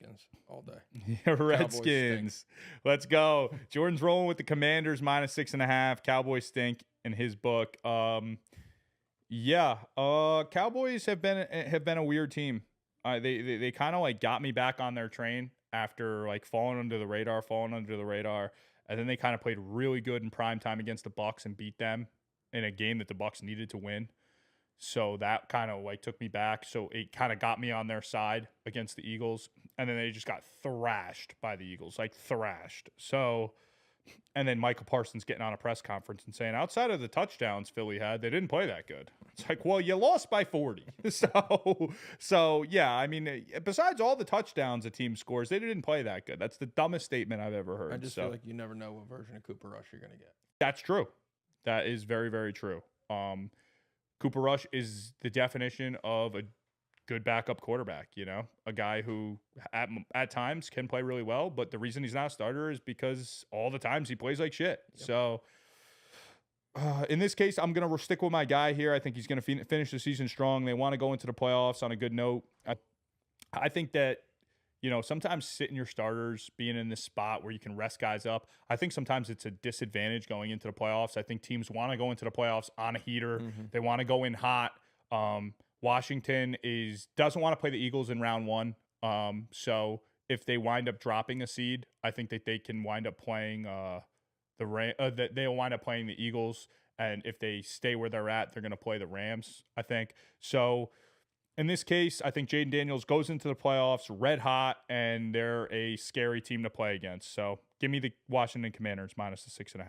Redskins all day. Redskins. Let's go. Jordan's rolling with the Commanders -6.5. Cowboys stink in his book. Cowboys have been a weird team. They kind of like got me back on their train after like falling under the radar, and then they kind of played really good in prime time against the Bucs and beat them in a game that the Bucs needed to win. So that kind of like took me back. So it kind of got me on their side against the Eagles. And then they just got thrashed by the Eagles, like thrashed. So, and then Michael Parsons getting on a press conference and saying, outside of the touchdowns Philly had, they didn't play that good. It's like, well, you lost by 40. So yeah, I mean, besides all the touchdowns a team scores, they didn't play that good. That's the dumbest statement I've ever heard. I just feel like you never know what version of Cooper Rush you're going to get. That's true. That is very, very true. Cooper Rush is the definition of a good backup quarterback, a guy who at times can play really well, but the reason he's not a starter is because all the times he plays like shit. Yep. So in this case, I'm going to stick with my guy here. I think he's going to finish the season strong. They want to go into the playoffs on a good note. I think that, sometimes sitting your starters, being in this spot where you can rest guys up, I think sometimes it's a disadvantage going into the playoffs. I think teams want to go into the playoffs on a heater. Mm-hmm. They want to go in hot. Washington doesn't want to play the Eagles in round one. So if they wind up dropping a seed, I think that they can wind up playing they'll wind up playing the Eagles. And if they stay where they're at, they're going to play the Rams, I think. So in this case, I think Jaden Daniels goes into the playoffs red hot, and they're a scary team to play against. So give me the Washington Commanders -6.5.